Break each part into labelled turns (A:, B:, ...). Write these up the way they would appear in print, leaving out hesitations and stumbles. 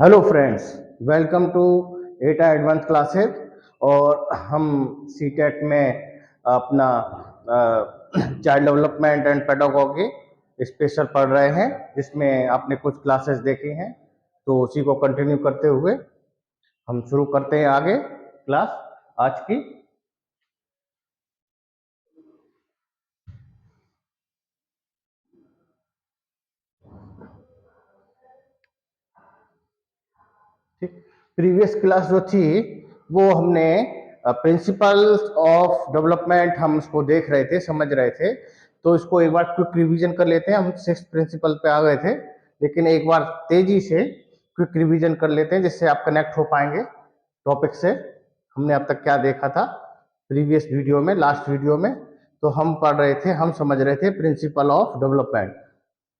A: Hello friends, welcome to Etah advance classes. और हम CTET में अपना child development and pedagogy special पढ़ रहे हैं, जिसमें आपने कुछ क्लासेस देखी हैं। तो उसी को कंटिन्यू करते हुए हम शुरू करते हैं आगे क्लास आज की। ठीक, प्रीवियस क्लास जो थी वो हमने प्रिंसिपल्स ऑफ डेवलपमेंट हम उसको देख रहे थे, समझ रहे थे। तो इसको एक बार क्विक रिवीजन कर लेते हैं। हम 6th प्रिंसिपल पे आ गए थे, लेकिन एक बार तेजी से क्विक रिवीजन कर लेते हैं जिससे आप कनेक्ट हो पाएंगे टॉपिक से। हमने अब तक क्या देखा था प्रीवियस वीडियो में, लास्ट वीडियो में। तो हम पढ़ रहे थे, हम समझ रहे थे principle of development.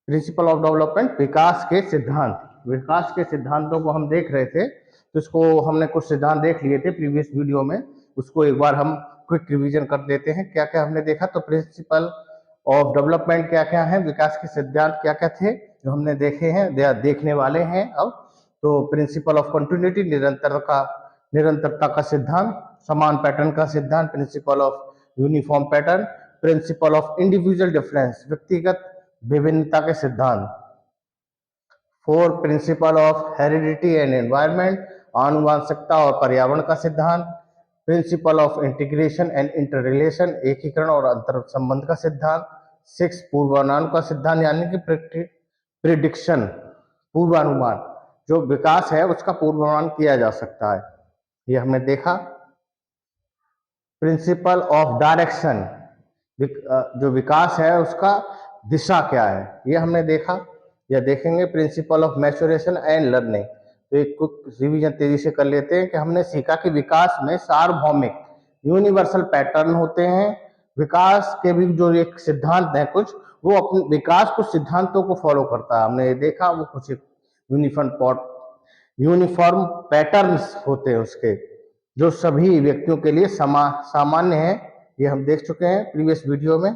A: Principle of development विकास के सिद्धांत, विकास के सिद्धांतों को हम देख रहे थे। तो इसको हमने कुछ सिद्धांत देख लिए थे प्रीवियस वीडियो में, उसको एक बार हम क्विक रिवीजन कर देते हैं। क्या क्या हमने देखा, तो प्रिंसिपल ऑफ डेवलपमेंट क्या क्या है, विकास के सिद्धांत क्या क्या थे जो हमने देखे हैं, देखने वाले हैं अब। तो प्रिंसिपल ऑफ कंटिन्यूटी, निरंतरता का सिद्धांत, समान पैटर्न का सिद्धांत, principle of uniform pattern, principle of individual difference, व्यक्तिगत विभिन्नता के सिद्धांत, four principle of heredity and environment, आनुवंशिकता और पर्यावरण का सिद्धांत, प्रिंसिपल ऑफ इंटीग्रेशन एंड इंटररिलेशन, एकीकरण और अंतर संबंध का सिद्धांत, सिक्स पूर्वानुमान का सिद्धांत यानी कि प्रिडिक्शन, पूर्वानुमान, जो विकास है उसका पूर्वानुमान किया जा सकता है, ये हमने देखा। प्रिंसिपल ऑफ डायरेक्शन, जो विकास है उसका दिशा क्या है, ये हमने देखा या देखेंगे। Principle of maturation and learning, तो एक कुछ रिवीजन तेजी से कर लेते हैं कि हमने सीखा कि विकास में सार्वभौमिक यूनिवर्सल पैटर्न होते हैं। विकास के भी जो एक सिद्धांत है कुछ, वो अपने विकास कुछ सिद्धांतों को फॉलो करता है, हमने ये देखा। वो कुछ यूनिफॉर्म पैटर्न्स होते हैं उसके, जो सभी व्यक्तियों के लिए सामान्य है, ये हम देख चुके हैं प्रीवियस वीडियो में।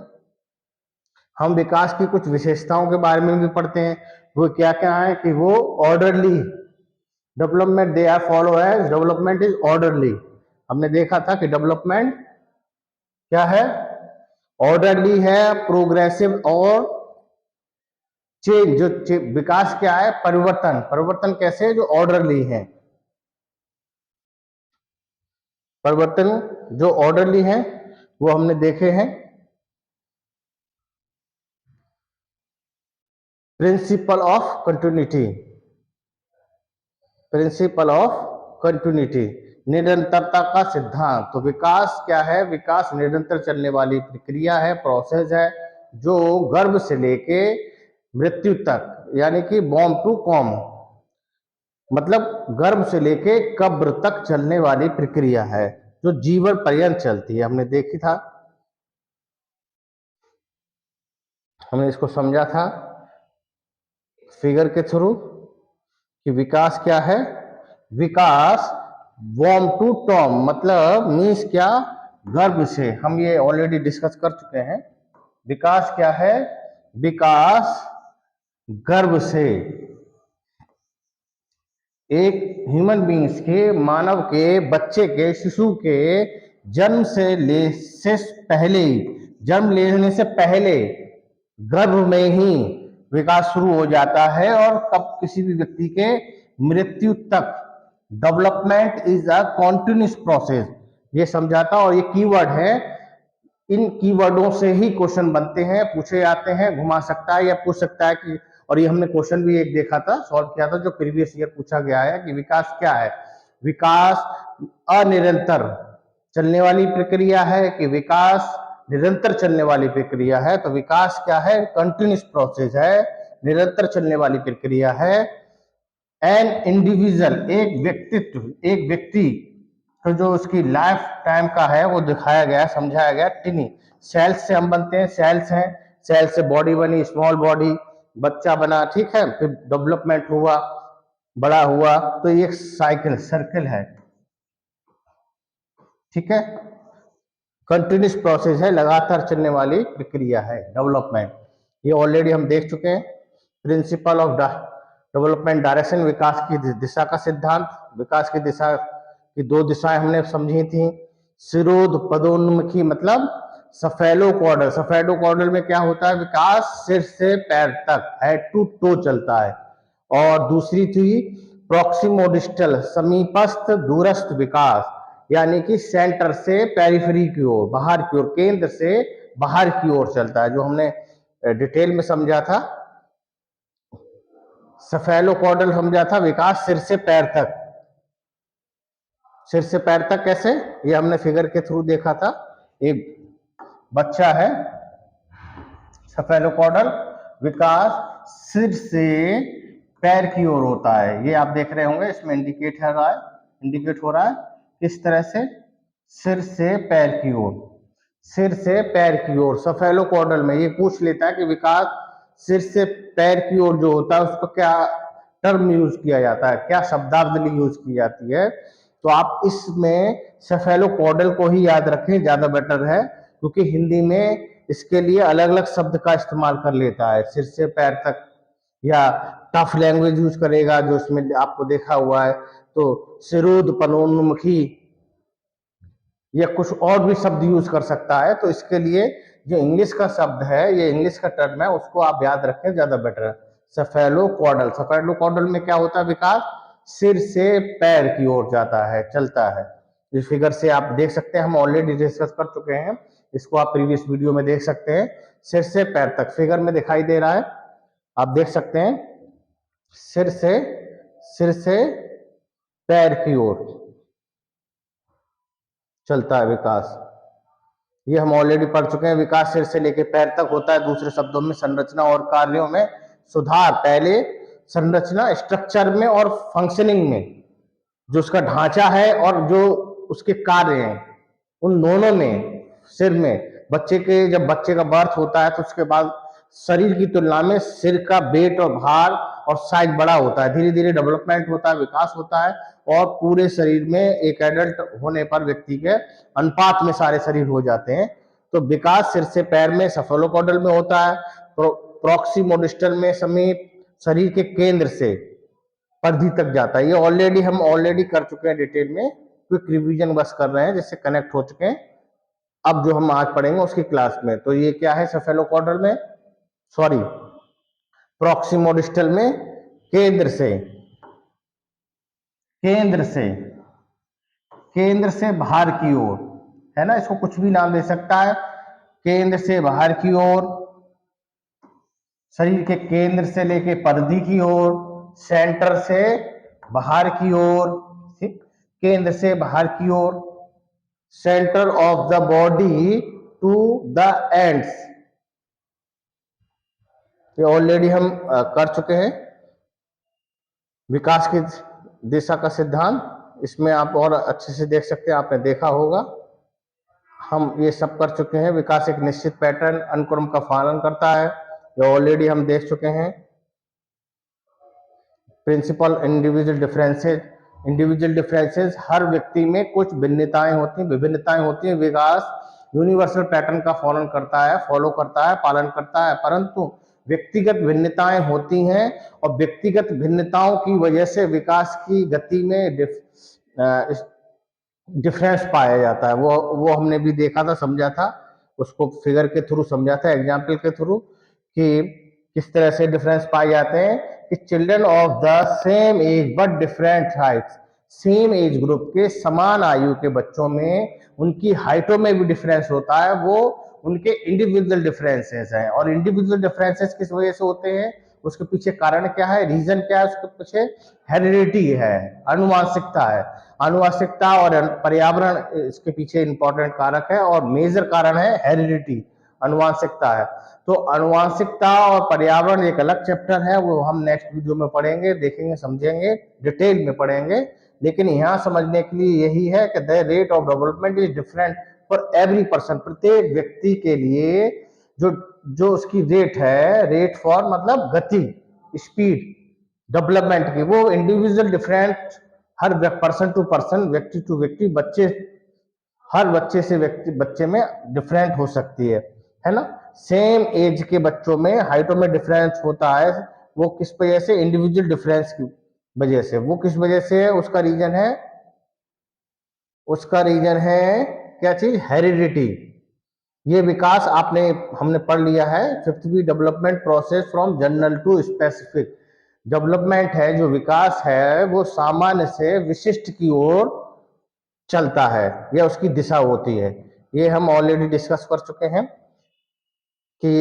A: हम विकास की कुछ विशेषताओं के बारे में भी पढ़ते हैं, वो क्या क्या है कि वो orderly development, they are follow as development is orderly. हमने देखा था कि डेवलपमेंट क्या है, ऑर्डरली है, प्रोग्रेसिव और चेंज। जो विकास क्या है, परिवर्तन, परिवर्तन कैसे है, जो ऑर्डरली है। परिवर्तन जो ऑर्डरली है वो हमने देखे हैं। Principle of continuity, principle of continuity, निरंतरता का सिद्धांत। तो विकास क्या है, विकास निरंतर चलने वाली प्रक्रिया है, प्रोसेस है, जो गर्भ से लेके मृत्यु तक, यानी कि बॉर्न टू कॉम, मतलब गर्भ से लेके कब्र तक चलने वाली प्रक्रिया है, जो जीवन पर्यंत चलती है। हमने देखी था, हमने इसको समझा था फिगर के थ्रू कि विकास क्या है। विकास वॉर्म टू टॉम, मतलब मीन्स क्या, गर्भ से। हम ये ऑलरेडी डिस्कस कर चुके हैं। विकास क्या है, विकास गर्भ से, एक ह्यूमन बींग्स के, मानव के, बच्चे के, शिशु के जन्म से पहले ही, जन्म लेने से पहले गर्भ में ही विकास शुरू हो जाता है, और कब किसी भी व्यक्ति के मृत्यु तक। Development is a continuous process, ये समझाता। और ये कीवर्ड है, इन कीवर्डों से ही क्वेश्चन बनते हैं, पूछे जाते हैं, घुमा सकता है या पूछ सकता है कि। और ये हमने क्वेश्चन भी एक देखा था, सॉल्व किया था, जो प्रीवियस ईयर पूछा गया है कि विकास क्या है। विकास अनिरंतर चलने वाली प्रक्रिया है कि विकास निरंतर चलने वाली प्रक्रिया है। तो विकास क्या है, कंटिन्यूस प्रोसेस है, निरंतर चलने वाली प्रक्रिया है। एन इंडिविजुअल, एक व्यक्तित्व, एक व्यक्ति, तो जो उसकी लाइफ टाइम का है वो दिखाया गया, समझाया गया। टिनी, सेल्स से हम बनते हैं, सेल्स हैं, सेल से बॉडी बनी, स्मॉल बॉडी, बच्चा बना, ठीक है, फिर डेवलपमेंट हुआ, बड़ा हुआ। तो ये एक साइकिल, सर्कल है, ठीक है, कंटिन्यूस प्रोसेस है, लगातार चलने वाली प्रक्रिया है डेवलपमेंट। ये ऑलरेडी हम देख चुके हैं। प्रिंसिपल ऑफ डेवलपमेंट डायरेक्शन, विकास की दिशा का सिद्धांत। विकास की दिशा की दो दिशाएं हमने समझी थी। सिरोध पदोन्मुखी मतलब सफेलोक्वाडल। सफेलोक्वाडल में क्या होता है, विकास सिर से पैर तक, हेड टू टो चलता है। और दूसरी थी प्रॉक्सिमोडिस्टल, समीपस्थ दूरस्थ विकास, यानी कि सेंटर से पेरिफेरी की ओर, बाहर की ओर, केंद्र से बाहर की ओर चलता है, जो हमने डिटेल में समझा था। सफेलोक्वाडल समझा था विकास सिर से पैर तक। सिर से पैर तक कैसे, ये हमने फिगर के थ्रू देखा था। एक बच्चा है, सफेलोक्वाडल विकास सिर से पैर की ओर होता है। ये आप देख रहे होंगे, इसमें इंडिकेट हो रहा है किस तरह से, सिर से पैर की ओर, सिर से पैर की ओर। सफेलोक्वाडल में ये पूछ लेता है कि विकास सिर से पैर की ओर जो होता है उसको क्या टर्म यूज किया जाता है, क्या शब्दावली यूज की जाती है। तो आप इसमें सफेलोक्वाडल को ही याद रखें, ज्यादा बेटर है, क्योंकि हिंदी में इसके लिए अलग अलग शब्द का इस्तेमाल कर लेता है, सिर से पैर तक, या टफ लैंग्वेज यूज करेगा जो इसमें आपको देखा हुआ है। तो सिरोध पदोन्मुखी या कुछ और भी शब्द यूज कर सकता है। तो इसके लिए जो इंग्लिश का शब्द है, ये इंग्लिश का टर्म है, उसको आप याद रखें, ज्यादा बेटर है। सफेलोक्वाडल, सफेलोक्वाडल में क्या होता है, विकास सिर से पैर की ओर जाता है, चलता है। इस फिगर से आप देख सकते हैं, हम ऑलरेडी डिस्कस कर चुके हैं, इसको आप प्रीवियस वीडियो में देख सकते हैं। सिर से पैर तक फिगर में दिखाई दे रहा है, आप देख सकते हैं। सिर से पैर की ओर चलता है विकास, ये हम ऑलरेडी पढ़ चुके हैं। विकास सिर से लेकर पैर तक होता है। दूसरे शब्दों में संरचना और कार्यों में सुधार। पहले संरचना, स्ट्रक्चर में और फंक्शनिंग में, जो उसका ढांचा है और जो उसके कार्य हैं, उन दोनों में, सिर में, बच्चे के जब बच्चे का बर्थ होता है तो उसके बाद शरीर की तुलना में सिर का वेट और भार और साइज बड़ा होता है। धीरे धीरे डेवलपमेंट होता है, विकास होता है, और पूरे शरीर में एक एडल्ट होने पर व्यक्ति के अनुपात में सारे शरीर हो जाते हैं। तो विकास सिर से पैर में, सफेलोक्वाडल में होता है। प्रॉक्सिमोडिस्टल में समीप, शरीर के केंद्र से परिधि तक जाता है। ये हम ऑलरेडी कर चुके हैं डिटेल में, क्विक रिवीजन बस कर रहे हैं जिससे कनेक्ट हो चुके हैं। अब जो हम आज पढ़ेंगे उसकी क्लास में, तो ये क्या है, सफेलोक्वाडल में, सॉरी, प्रॉक्सिमोडिस्टल में केंद्र से, केंद्र से केंद्र से बाहर की ओर, है ना, इसको कुछ भी नाम दे सकता है। केंद्र से बाहर की ओर, शरीर के केंद्र से लेके परिधि की ओर, सेंटर से बाहर की ओर, ठीक, केंद्र से बाहर की ओर, centre of the body to the ends. ये ऑलरेडी हम कर चुके हैं। विकास की दिशा का सिद्धांत, इसमें आप और अच्छे से देख सकते हैं, आपने देखा होगा, हम ये सब कर चुके हैं। विकास एक निश्चित पैटर्न, अनुक्रम का पालन करता है, ये ऑलरेडी हम देख चुके हैं। प्रिंसिपल इंडिविजुअल डिफरेंसेस, हर व्यक्ति में कुछ भिन्नताएं होती हैं, विभिन्नताएं होती हैं। विकास यूनिवर्सल पैटर्न का फॉलो करता है, पालन करता है, परंतु व्यक्तिगत भिन्नताएं होती हैं, और व्यक्तिगत भिन्नताओं की वजह से विकास की गति में डिफरेंस पाया जाता है। वो हमने भी देखा था, समझा था, उसको फिगर के थ्रू समझा था, एग्जाम्पल के थ्रू, कि किस तरह से डिफरेंस पाए जाते हैं। कि children of the same age but different heights, same age group के, समान आयु के बच्चों में उनकी हाइटों में भी डिफरेंस होता है, वो उनके इंडिविजुअल डिफरेंसेस हैं। और इंडिविजुअल डिफरेंसेस किस वजह से होते हैं, उसके पीछे कारण क्या है, रीजन क्या है, उसके पीछे हेरिडिटी है, अनुवांशिकता है। अनुवांशिकता और पर्यावरण इसके पीछे इंपॉर्टेंट कारक है, और मेजर कारण है हेरिडिटी, अनुवांशिकता है। तो अनुवांशिकता और पर्यावरण एक अलग चैप्टर है, वो हम नेक्स्ट वीडियो में पढ़ेंगे, देखेंगे, समझेंगे, डिटेल में पढ़ेंगे। लेकिन यहाँ समझने के लिए यही है कि the rate of development is different for every person, प्रत्येक व्यक्ति के लिए जो जो उसकी रेट है, रेट फॉर मतलब गति, स्पीड डेवलपमेंट की, वो इंडिविजुअल डिफरेंट, हर पर्सन टू पर्सन, व्यक्ति टू व्यक्ति, बच्चे, हर बच्चे से बच्चे में डिफरेंट हो सकती है ना। सेम एज के बच्चों में हाइटों में डिफरेंस होता है, वो किस वजह से? इंडिविजुअल डिफरेंस की वजह से। वो किस वजह से है? उसका रीजन है क्या चीज? हेरिडिटी। ये विकास हमने पढ़ लिया है, fifth development process from general to specific. Development है, जो विकास है, वो सामान्य से विशिष्ट की ओर चलता है, या उसकी दिशा होती है। ये हम ऑलरेडी डिस्कस कर चुके हैं कि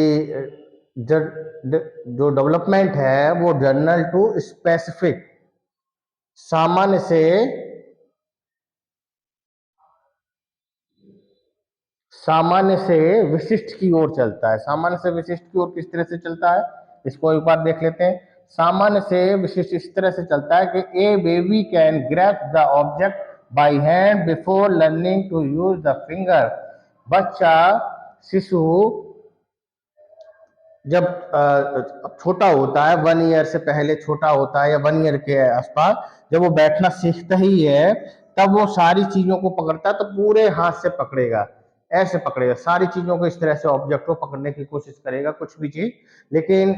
A: जो डेवलपमेंट है वो जनरल टू स्पेसिफिक, सामान्य से विशिष्ट की ओर चलता है। सामान्य से विशिष्ट की ओर किस तरह से चलता है, इसको एक बार देख लेते हैं। सामान्य से विशिष्ट इस तरह से चलता है कि a baby can grab the object by hand before learning to use the finger. बच्चा, शिशु जब छोटा होता है, 1 ईयर से पहले छोटा होता है, या 1 ईयर के आसपास, जब वो बैठना सीखता ही है, तब वो सारी चीजों को पकड़ता है, तो पूरे हाथ से पकड़ेगा, ऐसे पकड़ेगा सारी चीजों को, इस तरह से ऑब्जेक्ट को पकड़ने की कोशिश करेगा, कुछ भी चीज। लेकिन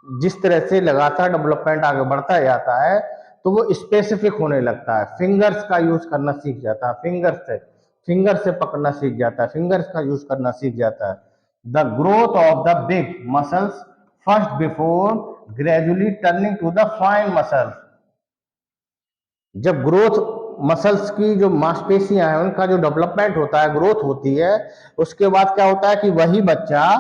A: जिस तरह से लगातार डेवलपमेंट आगे बढ़ता जाता है, तो वो स्पेसिफिक होने लगता है, फिंगर्स का यूज करना सीख जाता है, फिंगर से पकड़ना सीख जाता है, फिंगर्स का यूज करना सीख जाता है। The growth of the big muscles first before gradually turning to the fine muscles। जब ग्रोथ मसल्स की जो मांसपेशियां हैं उनका जो डेवलपमेंट होता है, ग्रोथ होती है, उसके बाद क्या होता है कि वही बच्चा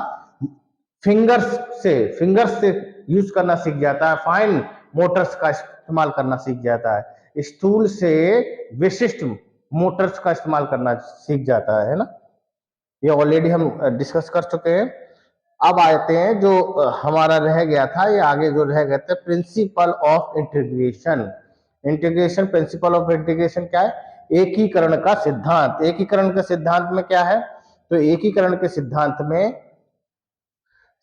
A: फिंगर्स से यूज करना सीख जाता है, फाइन मोटर्स का इस्तेमाल करना सीख जाता है, स्थूल से विशिष्ट मोटर्स का इस्तेमाल करना सीख जाता है ना। ये ऑलरेडी हम डिस्कस कर चुके हैं। अब आते हैं जो हमारा रह गया था, ये आगे जो रह गया था, principle of integration. Principle of integration क्या है? एकीकरण का सिद्धांत। एकीकरण के सिद्धांत में क्या है? तो एकीकरण के सिद्धांत में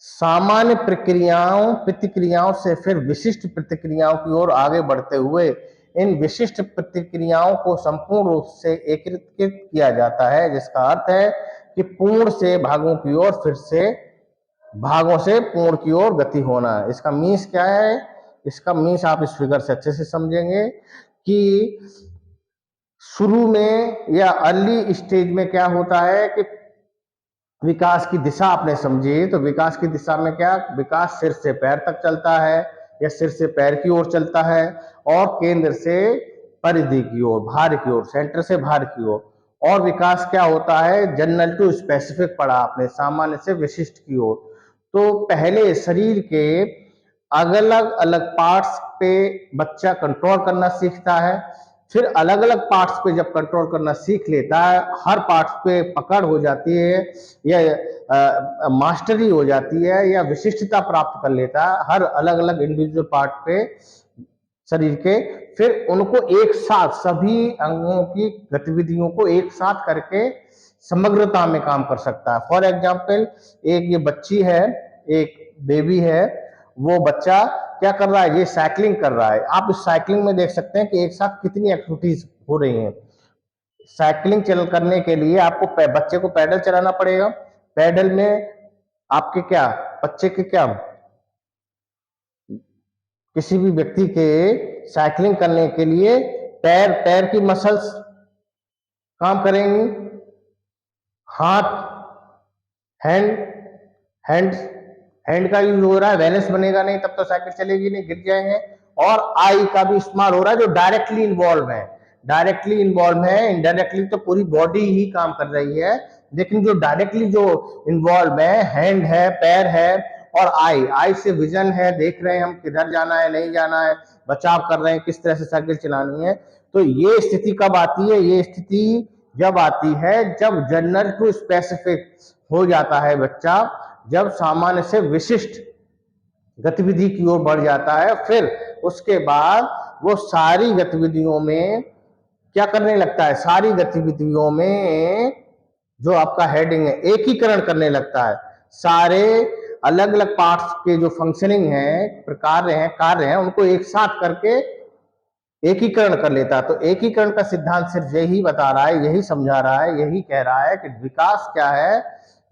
A: सामान्य प्रतिक्रियाओं से फिर विशिष्ट प्रतिक्रियाओं की ओर आगे बढ़ते हुए इन विशिष्ट प्रतिक्रियाओं को संपूर्ण रूप से एकीकृत किया जाता है, जिसका अर्थ है कि पूर्ण से भागों की ओर, फिर से भागों से पूर्ण की ओर गति होना। इसका मीन्स क्या है? इसका मीन्स आप इस फिगर से अच्छे से समझेंगे कि शुरू में या अर्ली स्टेज में क्या होता है कि विकास की दिशा आपने समझी, तो विकास की दिशा में क्या? विकास सिर से पैर तक चलता है, या सिर से पैर की ओर चलता है, और केंद्र से परिधि की ओर, भार की ओर, सेंटर से भार की ओर। और विकास क्या होता है? जनरल टू स्पेसिफिक पढ़ा आपने, सामान्य से विशिष्ट की ओर। तो पहले शरीर के अलग अलग पार्ट्स पे बच्चा कंट्रोल करना सीखता है, फिर अलग अलग पार्ट्स पे जब कंट्रोल करना सीख लेता है, हर पार्ट्स पे पकड़ हो जाती है, या मास्टरी हो जाती है, या विशिष्टता प्राप्त कर लेता है हर अलग अलग इंडिविजुअल पार्ट पे शरीर के, फिर उनको एक साथ, सभी अंगों की गतिविधियों को एक साथ करके समग्रता में काम कर सकता है। फॉर एग्जाम्पल, एक ये बच्ची है, एक बेबी है, वो बच्चा क्या कर रहा है? ये साइकिलिंग कर रहा है। आप इस साइकिलिंग में देख सकते हैं कि एक साथ कितनी एक्टिविटीज हो रही हैं। साइकिलिंग करने के लिए आपको बच्चे को पैडल चलाना पड़ेगा। पैडल में आपके क्या, बच्चे के क्या, किसी भी व्यक्ति के साइकिलिंग करने के लिए पैर की मसल्स काम करेंगी, हाथ, हैंड हैंड हैंड का यूज हो रहा है, बैलेंस बनेगा नहीं तब तो साइकिल चलेगी नहीं, गिर जाएंगे। और आई का भी इस्तेमाल हो रहा है, जो डायरेक्टली इन्वॉल्व है। इनडायरेक्टली तो पूरी बॉडी ही काम कर रही है, लेकिन जो डायरेक्टली जो इन्वॉल्व है, हैंड है, पैर है, और आई से विजन है, देख रहे हैं हम किधर जाना है, नहीं जाना है, बचाव कर रहे हैं, किस तरह से साइकिल चलानी है। तो ये स्थिति कब आती है? ये स्थिति जब आती है जब जनरल टू स्पेसिफिक हो जाता है बच्चा, जब सामान्य से विशिष्ट गतिविधि की ओर बढ़ जाता है, फिर उसके बाद वो सारी गतिविधियों में क्या करने लगता है? सारी गतिविधियों में जो आपका हेडिंग है, एकीकरण करने लगता है। सारे अलग अलग पार्ट्स के जो फंक्शनिंग है, कार्य हैं, उनको एक साथ करके एकीकरण कर लेता है। तो एकीकरण का सिद्धांत सिर्फ यही बता रहा है, यही समझा रहा है, यही कह रहा है कि विकास क्या है?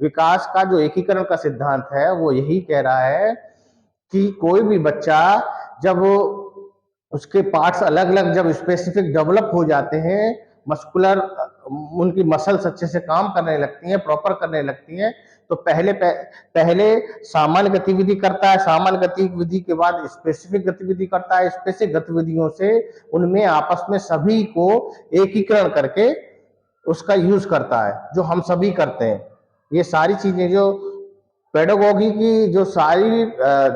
A: विकास का जो एकीकरण का सिद्धांत है वो यही कह रहा है कि कोई भी बच्चा जब उसके पार्ट्स अलग अलग जब स्पेसिफिक डेवलप हो जाते हैं, मस्कुलर उनकी मसल्स अच्छे से काम करने लगती हैं, प्रॉपर करने लगती हैं, तो पहले सामान्य गतिविधि करता है, सामान्य गतिविधि के बाद स्पेसिफिक गतिविधि करता है, स्पेसिफिक गतिविधियों से उनमें आपस में सभी को एकीकरण करके उसका यूज करता है, जो हम सभी करते हैं। ये सारी चीजें जो पेडागोगी की जो सारी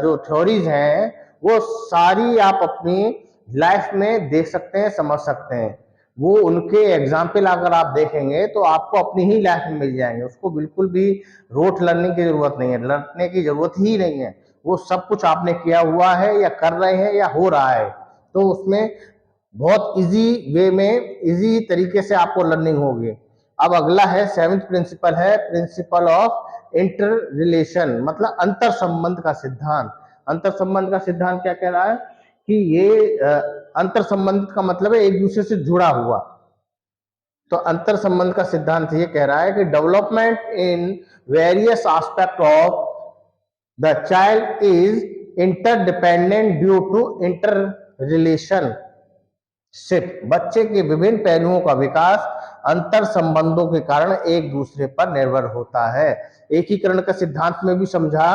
A: जो थ्योरीज हैं वो सारी आप अपनी लाइफ में देख सकते हैं, समझ सकते हैं। वो उनके एग्जाम्पल अगर आप देखेंगे तो आपको अपनी ही लाइफ में मिल जाएंगे। उसको बिल्कुल भी रोट लर्निंग की जरूरत नहीं है, लर्नने की जरूरत ही नहीं है। वो सब कुछ आपने किया हुआ है या कर रहे हैं या हो रहा है, तो उसमें बहुत इजी वे में इजी तरीके से आपको लर्निंग होगी। अब अगला है सेवेंथ प्रिंसिपल, है प्रिंसिपल ऑफ इंटर रिलेशन, मतलब अंतर संबंध का सिद्धांत। अंतर संबंध का सिद्धांत क्या कह रहा है कि ये अंतर संबंध का मतलब है एक दूसरे से जुड़ा हुआ। तो अंतर संबंध का सिद्धांत ये कह रहा है कि development in various aspect of the child is interdependent due to interrelationship. बच्चे के विभिन्न पहलुओं का विकास अंतर संबंधों के कारण एक दूसरे पर निर्भर होता है। एकीकरण का सिद्धांत में भी समझा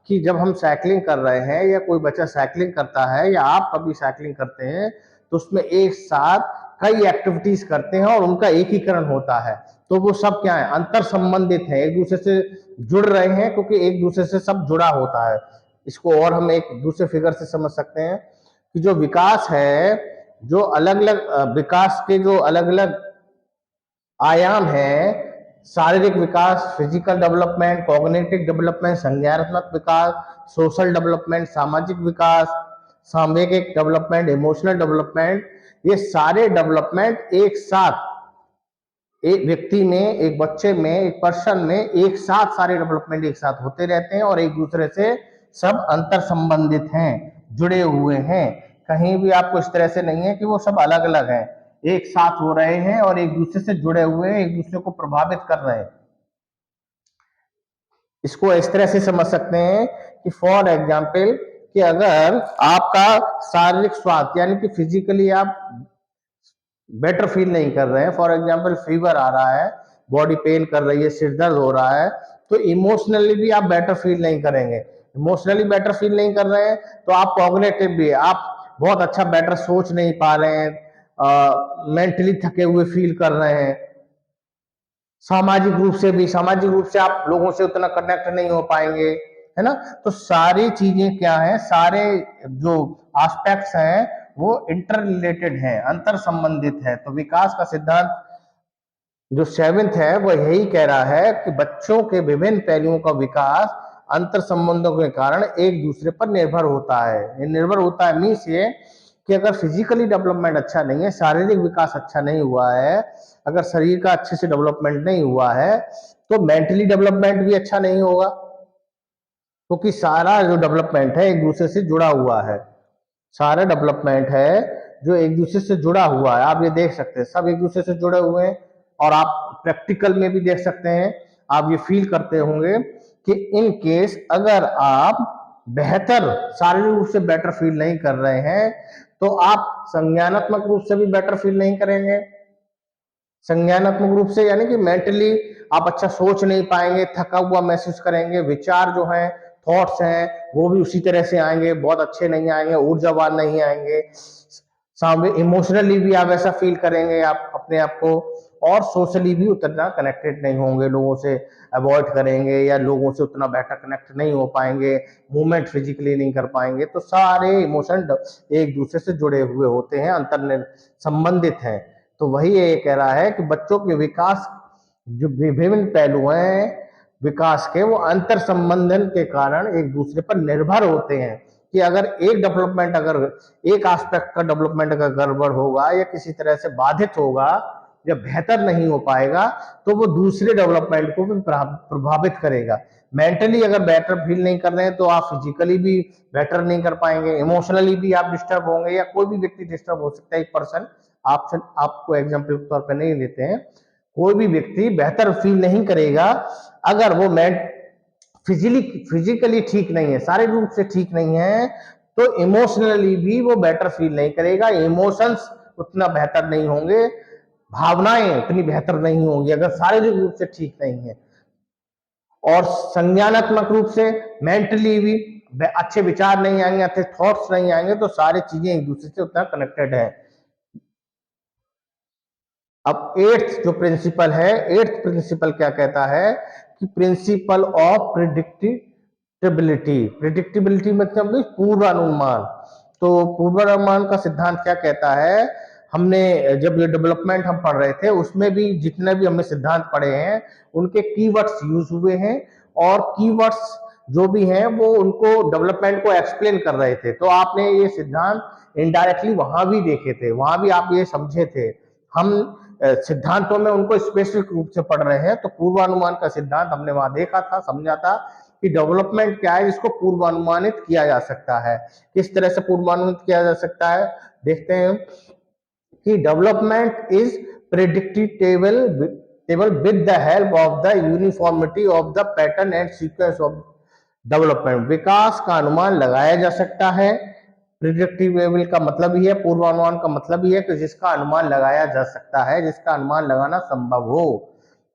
A: कि जब हम साइकिलिंग कर रहे हैं या कोई बच्चा साइकिलिंग करता है या आप कभी साइकिलिंग करते हैं तो उसमें एक साथ कई एक्टिविटीज करते हैं और उनका एकीकरण होता है। तो वो सब क्या है, अंतर संबंधित है, एक दूसरे से जुड़ रहे हैं क्योंकि एक दूसरे से सब जुड़ा होता है। इसको और हम एक दूसरे फिगर से समझ सकते हैं कि जो विकास है, जो अलग अलग विकास के जो अलग अलग आयाम है, शारीरिक विकास, फिजिकल डेवलपमेंट, कॉग्निटिव डेवलपमेंट, संज्ञानात्मक विकास, सोशल डेवलपमेंट, सामाजिक विकास, सामूहिक डेवलपमेंट, इमोशनल डेवलपमेंट, ये सारे डेवलपमेंट एक साथ एक व्यक्ति में, एक बच्चे में, एक पर्सन में एक साथ सारे डेवलपमेंट एक साथ होते रहते हैं और एक दूसरे से सब अंतर संबंधित हैं, जुड़े हुए हैं। कहीं भी आपको इस तरह से नहीं है कि वो सब अलग अलग हैं, एक साथ हो रहे हैं और एक दूसरे से जुड़े हुए हैं, एक दूसरे को प्रभावित कर रहे हैं। इसको इस तरह से समझ सकते हैं कि फॉर एग्जाम्पल कि अगर आपका शारीरिक स्वास्थ्य यानी कि फिजिकली आप बेटर फील नहीं कर रहे हैं, फॉर एग्जाम्पल फीवर आ रहा है, बॉडी पेन कर रही है, सिर दर्द हो रहा है, तो इमोशनली भी आप बेटर फील नहीं करेंगे। इमोशनली बेटर फील नहीं कर रहे हैं तो आप कॉग्निटिव भी आप बहुत अच्छा बेटर सोच नहीं पा रहे हैं, मेंटली थके हुए फील कर रहे हैं। सामाजिक रूप से आप लोगों से उतना कनेक्ट नहीं हो पाएंगे, है ना। तो सारी चीजें क्या है, सारे जो एस्पेक्ट्स हैं वो इंटर रिलेटेड है, अंतर संबंधित है। तो विकास का सिद्धांत जो सेवेंथ है वो यही कह रहा है कि बच्चों के विभिन्न पहलुओं का विकास अंतर संबंधों के कारण एक दूसरे पर निर्भर होता है। ये निर्भर होता है मीन्स ये कि अगर फिजिकली डेवलपमेंट अच्छा नहीं है, शारीरिक विकास अच्छा नहीं हुआ है, अगर शरीर का अच्छे से डेवलपमेंट नहीं हुआ है तो मेंटली डेवलपमेंट भी अच्छा नहीं होगा, क्योंकि सारा जो डेवलपमेंट है एक दूसरे से जुड़ा हुआ है। सारा डेवलपमेंट है जो एक दूसरे से जुड़ा हुआ है। आप ये देख सकते हैं सब एक दूसरे से जुड़े हुए हैं और आप प्रैक्टिकल में भी देख सकते हैं। आप ये फील करते होंगे कि इन केस अगर आप बेहतर शारीरिक रूप से बेटर फील नहीं कर रहे हैं तो आप संज्ञानात्मक रूप से भी बेटर फील नहीं करेंगे। संज्ञानात्मक रूप से यानी कि मेंटली आप अच्छा सोच नहीं पाएंगे, थका हुआ महसूस करेंगे, विचार जो हैं, थॉट्स हैं, वो भी उसी तरह से आएंगे, बहुत अच्छे नहीं आएंगे, ऊर्जावान नहीं आएंगे। सामने इमोशनली भी आप ऐसा फील करेंगे आप अपने आप को, और सोशली भी उतना कनेक्टेड नहीं होंगे, लोगों से अवॉइड करेंगे या लोगों से उतना बेटर कनेक्ट नहीं हो पाएंगे, मूवमेंट फिजिकली नहीं कर पाएंगे। तो सारे इमोशन एक दूसरे से जुड़े हुए होते हैं, अंतर संबंधित हैं। तो वही ये कह रहा है कि बच्चों के विकास जो विभिन्न पहलू हैं विकास के, वो अंतर संबंधन के कारण एक दूसरे पर निर्भर होते हैं। कि अगर एक डेवलपमेंट, अगर एक एस्पेक्ट का डेवलपमेंट अगर गड़बड़ होगा या किसी तरह से बाधित होगा या बेहतर नहीं हो पाएगा तो वो दूसरे डेवलपमेंट को भी प्रभावित करेगा। मेंटली अगर बेटर फील नहीं कर रहे हैं तो आप फिजिकली भी बेटर नहीं कर पाएंगे, इमोशनली भी आप डिस्टर्ब होंगे, या कोई भी व्यक्ति डिस्टर्ब हो सकता है। एक पर्सन, आप आपको एग्जाम्पल के तौर पर नहीं लेते हैं, कोई भी व्यक्ति बेहतर फील नहीं करेगा अगर वो फिजिकली ठीक नहीं है, शारीरिक रूप से ठीक नहीं है, तो इमोशनली भी वो बेटर फील नहीं करेगा। इमोशंस उतना बेहतर नहीं होंगे, भावनाएं उतनी बेहतर नहीं होंगी अगर शारीरिक रूप से ठीक नहीं है। और संज्ञानात्मक रूप से मेंटली भी अच्छे विचार नहीं आएंगे, अच्छे थॉट्स नहीं आएंगे, तो सारी चीजें एक दूसरे से उतना कनेक्टेड है। अब एट्थ जो प्रिंसिपल है, एट्थ प्रिंसिपल क्या कहता है कि प्रिंसिपल ऑफ प्रिडिक्टिबिलिटी। प्रिडिक्टिबिलिटी मतलब पूर्वानुमान। तो पूर्वानुमान का सिद्धांत क्या कहता है, हमने जब ये डेवलपमेंट हम पढ़ रहे थे उसमें भी जितने भी हमने सिद्धांत पढ़े हैं उनके कीवर्ड्स यूज हुए हैं, और कीवर्ड्स जो भी हैं वो उनको डेवलपमेंट को एक्सप्लेन कर रहे थे। तो आपने ये सिद्धांत इनडायरेक्टली वहां भी देखे थे, वहां भी आप ये समझे थे। हम सिद्धांतों में उनको स्पेसिफिक रूप से पढ़ रहे हैं। तो पूर्वानुमान का सिद्धांत हमने वहां देखा था, समझा था कि डेवलपमेंट क्या है जिसको पूर्वानुमानित किया जा सकता है। किस तरह से पूर्वानुमानित किया जा सकता है देखते हैं कि development is predictable with the help of the uniformity of the pattern and sequence of development। विकास का अनुमान लगाया जा सकता है। प्रिडिक्टेबल का मतलब ही है, पूर्वानुमान का मतलब ही है कि जिसका अनुमान लगाया जा सकता है, जिसका अनुमान लगाना संभव हो।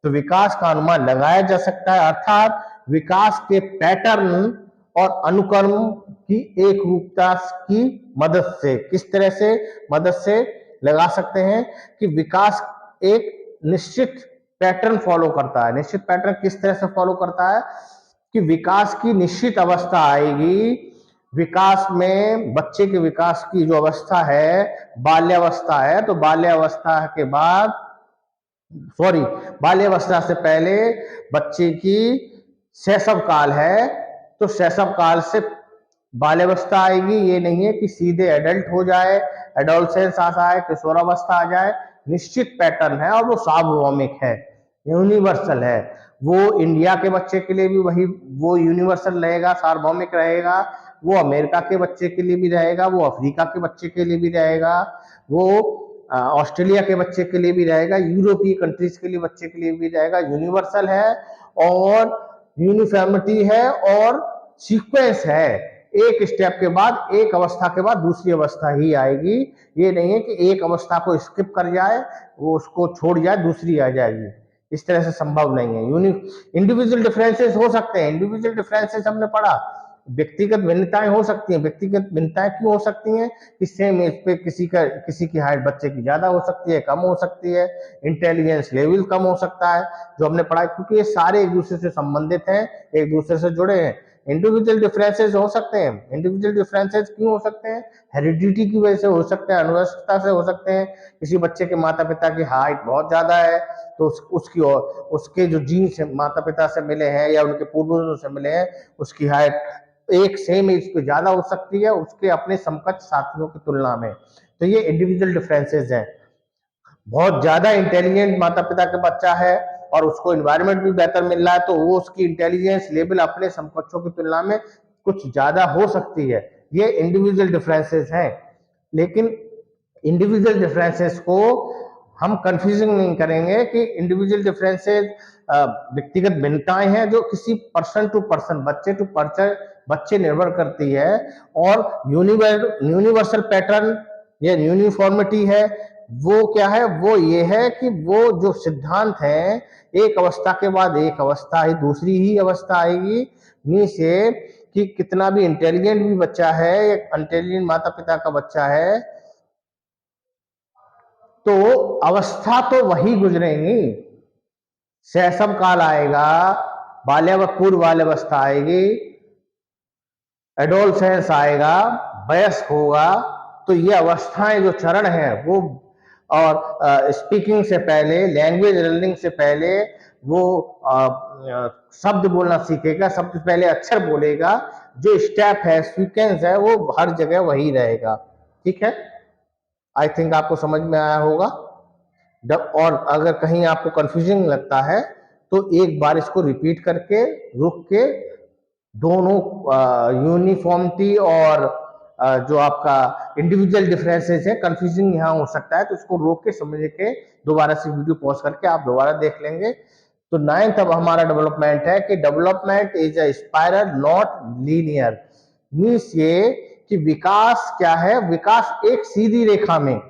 A: तो विकास का अनुमान लगाया जा सकता है, अर्थात विकास के पैटर्न और अनुक्रम की एक रूपता की मदद से। किस तरह से मदद से लगा सकते हैं कि विकास एक निश्चित पैटर्न फॉलो करता है। निश्चित पैटर्न किस तरह से फॉलो करता है कि विकास की निश्चित अवस्था आएगी। विकास में बच्चे के विकास की जो अवस्था है बाल्यावस्था है, तो बाल्यावस्था के बाद बाल्यावस्था से पहले बच्चे की शैशव काल है, तो शैशव काल से बाल्यावस्था आएगी। ये नहीं है कि सीधे एडल्ट हो जाए, एडोलसेंस आ जाए, किशोरावस्था आ जाए। निश्चित पैटर्न है और वो सार्वभौमिक है, यूनिवर्सल है। वो इंडिया के बच्चे के लिए भी वही वो यूनिवर्सल रहेगा, सार्वभौमिक रहेगा। वो अमेरिका के बच्चे के लिए भी रहेगा, वो अफ्रीका के बच्चे के लिए भी रहेगा, वो ऑस्ट्रेलिया के बच्चे के लिए भी रहेगा, यूरोपीय कंट्रीज के लिए बच्चे के लिए भी रहेगा। यूनिवर्सल है और यूनिफॉर्मिटी है और सीक्वेंस है। एक स्टेप के बाद, एक अवस्था के बाद दूसरी अवस्था ही आएगी। ये नहीं है कि एक अवस्था को स्किप कर जाए, वो उसको छोड़ जाए, दूसरी आ जाएगी। इस तरह से संभव नहीं है। इंडिविजुअल डिफरेंसेस हो सकते हैं, इंडिविजुअल डिफरेंसेस हमने पढ़ा, व्यक्तिगत भिन्नताएं हो सकती हैं। व्यक्तिगत भिन्नताएं क्यों हो सकती हैं कि सेम एज पे किसी की हाइट बच्चे की ज्यादा हो सकती है, कम हो सकती है, इंटेलिजेंस लेवल कम हो सकता है, जो हमने पढ़ा, क्योंकि ये सारे एक दूसरे से संबंधित हैं, एक दूसरे से जुड़े हैं। इंडिविजुअल डिफरेंसेस हो सकते हैं। इंडिविजुअल डिफरेंसेस क्यों हो सकते हैं? हेरिडिटी की वजह से हो सकते हैं, अनुवंशिकता से हो सकते हैं। किसी बच्चे के माता पिता की हाइट बहुत ज्यादा है, तो उसके जो जीन से माता पिता से मिले हैं या उनके पूर्वजों से मिले हैं, उसकी हाइट एक सेम एज पे ज्यादा हो सकती है उसके अपने समकक्ष साथियों की तुलना में। तो ये इंडिविजुअल डिफरेंसेस हैं। बहुत ज्यादा इंटेलिजेंट माता पिता का बच्चा है और उसको एनवायरनमेंट भी बेहतर मिल रहा है, तो वो उसकी इंटेलिजेंस लेवल अपने समकक्षों की तुलना में कुछ ज्यादा हो सकती है। ये इंडिविजुअल डिफरेंसेस हैं। लेकिन इंडिविजुअल डिफरेंसेस को हम कंफ्यूजिंग नहीं करेंगे कि इंडिविजुअल डिफरेंसेस व्यक्तिगत भिन्नताएं हैं जो किसी पर्सन टू पर्सन, बच्चे टू बच्चे निर्भर करती है। और यूनिवर्सल पैटर्न या यूनिफॉर्मिटी है, वो क्या है? वो ये है कि वो जो सिद्धांत है, एक अवस्था के बाद एक अवस्था ही दूसरी ही अवस्था आएगी। मीन्स ये कि कितना भी इंटेलिजेंट भी बच्चा है, एक इंटेलिजेंट माता पिता का बच्चा है, तो अवस्था तो वही गुजरेंगी। शैशव काल आएगा, पूर्व बाल्यावस्था आएगी, एडोलसेंस आएगा, वयस्क होगा। तो ये अवस्थाएं जो चरण है वो, और स्पीकिंग से पहले, लैंग्वेज लर्निंग से पहले वो शब्द बोलना सीखेगा, सबसे पहले अक्षर बोलेगा। जो स्टेप है, सीक्वेंस है, वो हर जगह वही रहेगा। ठीक है, आई थिंक आपको समझ में आया होगा। और अगर कहीं आपको कंफ्यूजिंग लगता है तो एक बार इसको रिपीट करके रुक के दोनों यूनिफॉर्मिटी और जो आपका इंडिविजुअल डिफरेंसेस है, कंफ्यूजिंग यहाँ हो सकता है, तो इसको रोक के समझ के दोबारा से वीडियो पॉज करके आप दोबारा देख लेंगे। तो नाइन्थ अब हमारा डेवलपमेंट है कि development is a spiral not linear. Means ये कि विकास क्या है, विकास एक सीधी रेखा में,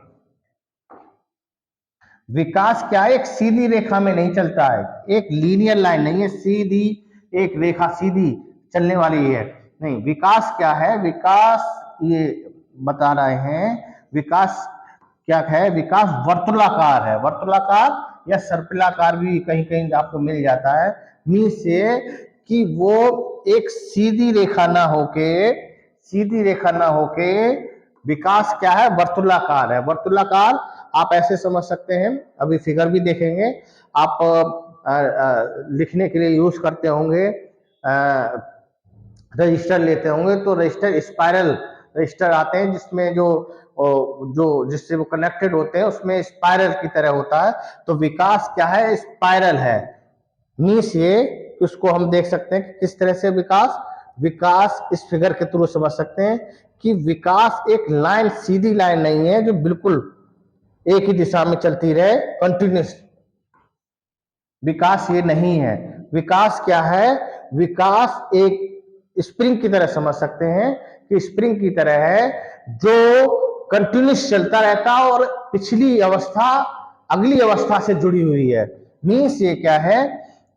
A: विकास क्या है, एक सीधी रेखा में नहीं चलता है, एक लीनियर लाइन नहीं है, सीधी एक रेखा सीधी चलने वाली है नहीं। विकास क्या है, विकास ये बता रहे हैं, विकास क्या है, विकास वर्तुलाकार है, वर्तुलाकार या सर्पिलाकार भी कहीं कहीं आपको मिल जाता है। मीन्स ये कि वो एक सीधी रेखा ना होके, सीधी रेखा ना होके विकास क्या है, वर्तुलाकार है। वर्तुलाकार आप ऐसे समझ सकते हैं, अभी फिगर भी देखेंगे आप, लिखने के लिए यूज करते होंगे, रजिस्टर लेते होंगे, तो रजिस्टर स्पाइरल रजिस्टर आते हैं जिसमें जो जो जिससे वो कनेक्टेड होते हैं उसमें स्पाइरल की तरह होता है। तो विकास क्या है, स्पाइरल है। मीन्स ये उसको हम देख सकते हैं कि किस तरह से विकास, विकास इस फिगर के थ्रू समझ सकते हैं कि विकास एक लाइन, सीधी लाइन नहीं है जो बिल्कुल एक ही दिशा में चलती रहे कंटिन्यूस। विकास ये नहीं है। विकास क्या है, विकास एक स्प्रिंग की तरह समझ सकते हैं कि स्प्रिंग की तरह है जो कंटिन्यूस चलता रहता है और पिछली अवस्था अगली अवस्था से जुड़ी हुई है। मीन्स ये क्या है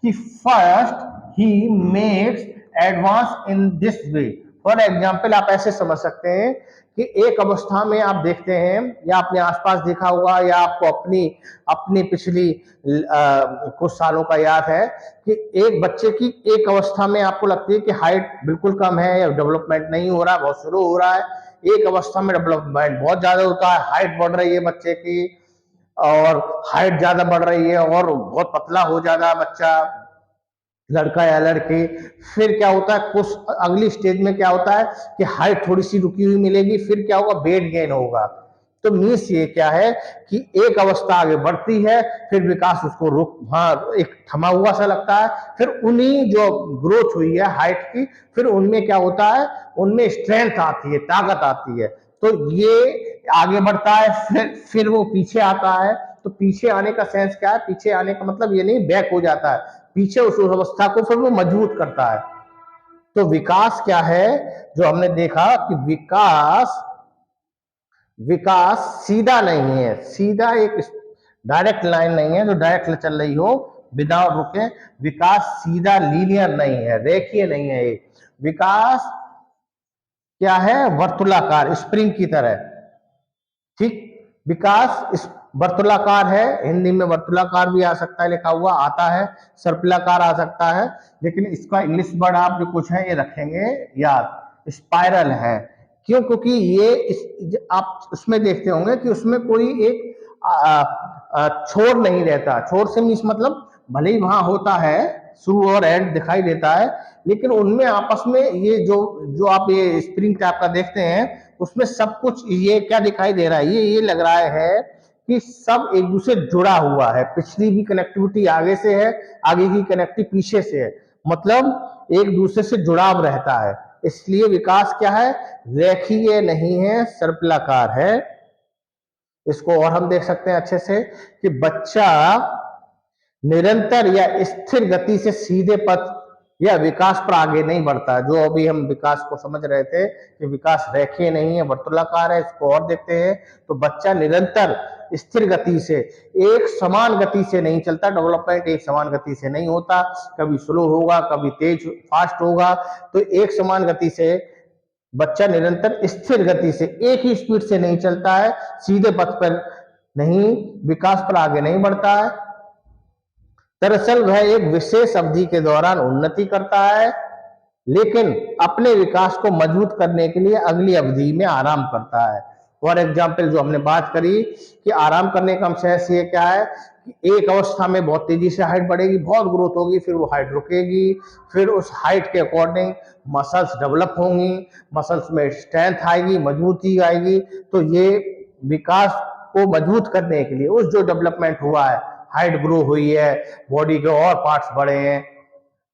A: कि first he makes advance in this way. For example आप ऐसे समझ सकते हैं कि एक अवस्था में आप देखते हैं या अपने आसपास देखा होगा या आपको अपनी अपनी पिछली कुछ सालों का याद है कि एक बच्चे की एक अवस्था में आपको लगती है कि हाइट बिल्कुल कम है या डेवलपमेंट नहीं हो रहा है, बहुत स्लो हो रहा है। एक अवस्था में डेवलपमेंट बहुत ज्यादा होता है, हाइट बढ़ रही है बच्चे की और हाइट ज्यादा बढ़ रही है और बहुत पतला हो जाता है बच्चा, लड़का या लड़की। फिर क्या होता है, कुछ अगली स्टेज में क्या होता है कि हाइट थोड़ी सी रुकी हुई मिलेगी, फिर क्या होगा, वेट गेन होगा। तो मीन्स ये क्या है कि एक अवस्था आगे बढ़ती है, फिर विकास उसको रुक, हाँ एक थमा हुआ सा लगता है, फिर उन्हीं जो ग्रोथ हुई है हाइट की, फिर उनमें क्या होता है, उनमें स्ट्रेंथ आती है, ताकत आती है। तो ये आगे बढ़ता है, फिर वो पीछे आता है। तो पीछे आने का सेंस क्या है, पीछे आने का मतलब ये नहीं बैक हो जाता है, पीछे उस अवस्था को फिर वो मजबूत करता है। तो विकास क्या है, जो हमने देखा कि विकास, विकास सीधा नहीं है, सीधा एक डायरेक्ट लाइन नहीं है जो डायरेक्ट चल रही हो बिना रुके। विकास सीधा लीनियर नहीं है, रेखीय नहीं है। विकास क्या है, वर्तुलाकार, स्प्रिंग की तरह। ठीक, विकास इस वर्तुलाकार है, हिंदी में वर्तुलाकार भी आ सकता है, लिखा हुआ आता है, सर्पिलाकार आ सकता है, लेकिन इसका इंग्लिश वर्ड आप जो कुछ है ये रखेंगे याद, स्पाइरल है। क्यों, क्योंकि ये आप उसमें देखते होंगे कि उसमें कोई एक छोर नहीं रहता। छोर से मीन्स मतलब भले ही वहां होता है, शुरू और एंड दिखाई देता है, लेकिन उनमें आपस में ये जो जो आप ये स्प्रिंग टाइप का देखते हैं उसमें सब कुछ ये क्या दिखाई दे रहा है, ये लग रहा है कि सब एक दूसरे जुड़ा हुआ है। पिछली भी कनेक्टिविटी आगे से है, आगे की कनेक्टिविटी पीछे से है, मतलब एक दूसरे से जुड़ाव रहता है। इसलिए विकास क्या है, रेखीय नहीं है, सर्पिलाकार है। इसको और हम देख सकते हैं अच्छे से कि बच्चा निरंतर या स्थिर गति से सीधे पथ या विकास पर आगे नहीं बढ़ता। जो अभी हम विकास को समझ रहे थे कि विकास रेखीय नहीं है, वर्तुलाकार है, इसको और देखते हैं तो बच्चा निरंतर स्थिर गति से, एक समान गति से नहीं चलता। डेवलपमेंट एक समान गति से नहीं होता, कभी स्लो होगा, कभी तेज फास्ट होगा। तो एक समान गति से बच्चा निरंतर स्थिर गति से एक ही स्पीड से नहीं चलता है, सीधे पथ पर नहीं, विकास पर आगे नहीं बढ़ता है। दरअसल वह एक विशेष अवधि के दौरान उन्नति करता है, लेकिन अपने विकास को मजबूत करने के लिए अगली अवधि में आराम करता है। फॉर एग्जाम्पल जो हमने बात करी कि आराम करने का सेंस ये क्या है कि एक अवस्था में बहुत तेजी से हाइट बढ़ेगी, बहुत ग्रोथ होगी, फिर वो हाइट रुकेगी, फिर उस हाइट के अकॉर्डिंग मसल्स डेवलप होंगी, मसल्स में स्ट्रेंथ आएगी, मजबूती आएगी। तो ये विकास को मजबूत करने के लिए उस जो डेवलपमेंट हुआ है, हाइट ग्रो हुई है, बॉडी के और पार्ट्स बढ़े हैं,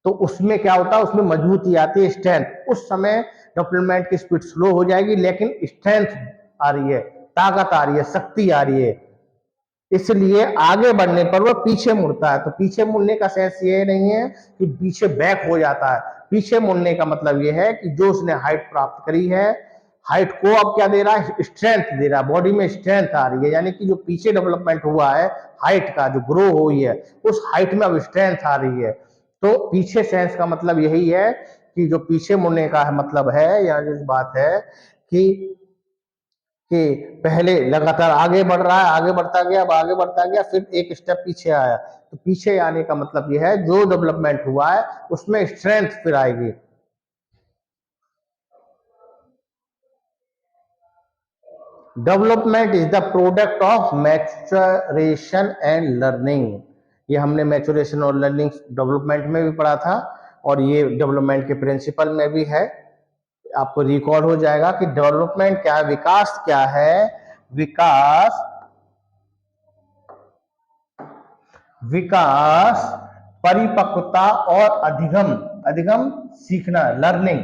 A: तो उसमें क्या होता है, उसमें मजबूती आती है, स्ट्रेंथ। उस समय डेवलपमेंट की स्पीड स्लो हो जाएगी, लेकिन स्ट्रेंथ आ रही है, ताकत आ रही है, शक्ति आ रही है, इसलिए आगे बढ़ने पर वो पीछे मुड़ता है। तो पीछे मुड़ने का सेंस ये नहीं है कि पीछे बैक हो जाता है, पीछे मुड़ने का मतलब ये है कि जो उसने हाइट प्राप्त करी है, हाइट को अब क्या दे रहा है, स्ट्रेंथ दे रहा है, बॉडी में स्ट्रेंथ आ रही है, यानी कि जो पीछे डेवलपमेंट हुआ है हाइट का, जो ग्रो हुई है, उस हाइट में अब स्ट्रेंथ आ रही है। तो पीछे सेंस का मतलब यही है कि जो पीछे मुड़ने का मतलब है, या जो बात है कि पहले लगातार आगे बढ़ रहा है, आगे बढ़ता गया, अब आगे बढ़ता गया, फिर एक स्टेप पीछे आया। तो पीछे आने का मतलब यह है जो डेवलपमेंट हुआ है उसमें स्ट्रेंथ फिर आएगी। Development is the product of maturation and learning. ये हमने मैच्योरेशन और लर्निंग डेवलपमेंट में भी पढ़ा था, और ये डेवलपमेंट के प्रिंसिपल में भी है। आपको रिकॉल हो जाएगा कि डेवलपमेंट क्या है, विकास क्या है। विकास विकास परिपक्वता और अधिगम, अधिगम सीखना, लर्निंग,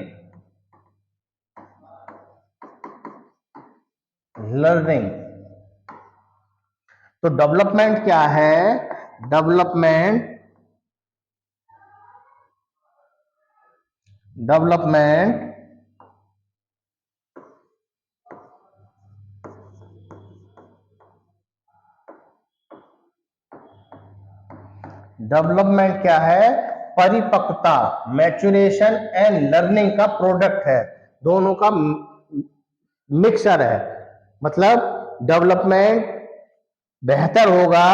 A: लर्निंग। तो डेवलपमेंट क्या है, डेवलपमेंट डेवलपमेंट डेवलपमेंट क्या है, परिपक्वता, मैच्योरेशन एंड लर्निंग का प्रोडक्ट है, दोनों का मिक्सर है। मतलब डेवलपमेंट बेहतर होगा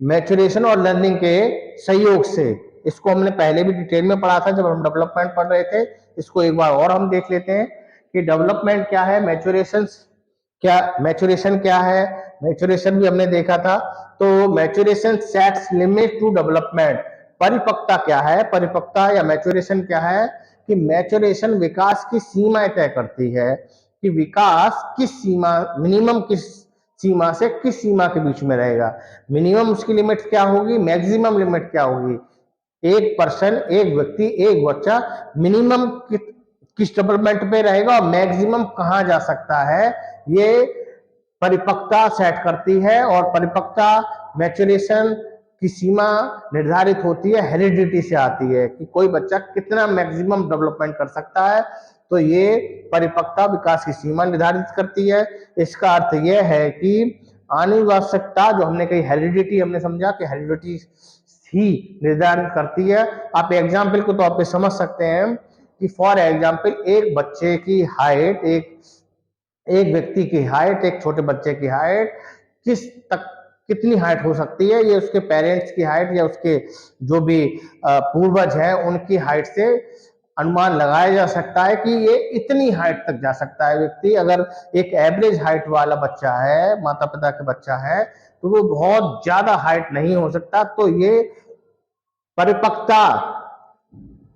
A: मैच्योरेशन और लर्निंग के सहयोग से। इसको हमने पहले भी डिटेल में पढ़ा था जब हम डेवलपमेंट पढ़ रहे थे। इसको एक बार और हम देख लेते हैं कि डेवलपमेंट क्या है, मैच्योरेशन क्या है। मैच्योरेशन भी हमने देखा था। तो maturation sets limit to development. परिपक्वता क्या है, परिपक्वता या मैच्योरेशन क्या है कि मैच्योरेशन विकास की सीमाएं तय करती है कि विकास किस सीमा, मिनिमम किस सीमा से किस सीमा के बीच में रहेगा। मिनिमम उसकी लिमिट क्या होगी, मैक्सिमम लिमिट क्या होगी। एक पर्सन, एक व्यक्ति, एक बच्चा मिनिमम किस डेवलपमेंट पे रहेगा और मैक्सिमम कहां जा सकता है, ये परिपक्वता सेट करती है। और परिपक्वता, मैच्योरेशन की सीमा निर्धारित होती है, हेरिडिटी से आती है कि कोई बच्चा कितना मैक्सिमम डेवलपमेंट कर सकता है। तो ये परिपक्वता विकास की सीमा निर्धारित करती है। इसका अर्थ यह है कि आनुवंशिकता, जो हमने कही हेरिडिटी, हमने समझा कि हेरिडिटी ही निर्धारित करती है। आप एग्जाम्पल के तौर पे समझ सकते हैं कि फॉर एग्जाम्पल एक बच्चे की हाइट, एक व्यक्ति की हाइट, एक छोटे बच्चे की हाइट किस तक, कितनी हाइट हो सकती है, ये उसके पेरेंट्स की हाइट या उसके जो भी पूर्वज हैं उनकी हाइट से अनुमान लगाया जा सकता है कि ये इतनी हाइट तक जा सकता है व्यक्ति। अगर एक एवरेज हाइट वाला बच्चा है, माता पिता के बच्चा है, तो वो बहुत ज्यादा हाइट नहीं हो सकता। तो ये परिपक्वता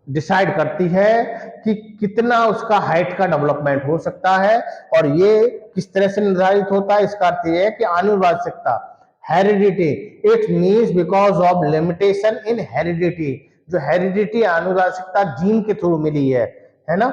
A: डिसाइड करती है कि कितना उसका हाइट का डेवलपमेंट हो सकता है। और ये किस तरह से निर्धारित होता है, इसका अर्थ ये है कि आनुवंशिकता, heredity, it means because of limitation in heredity. जो हेरिडिटी, आनुवंशिकता जीन के थ्रू मिली है ना।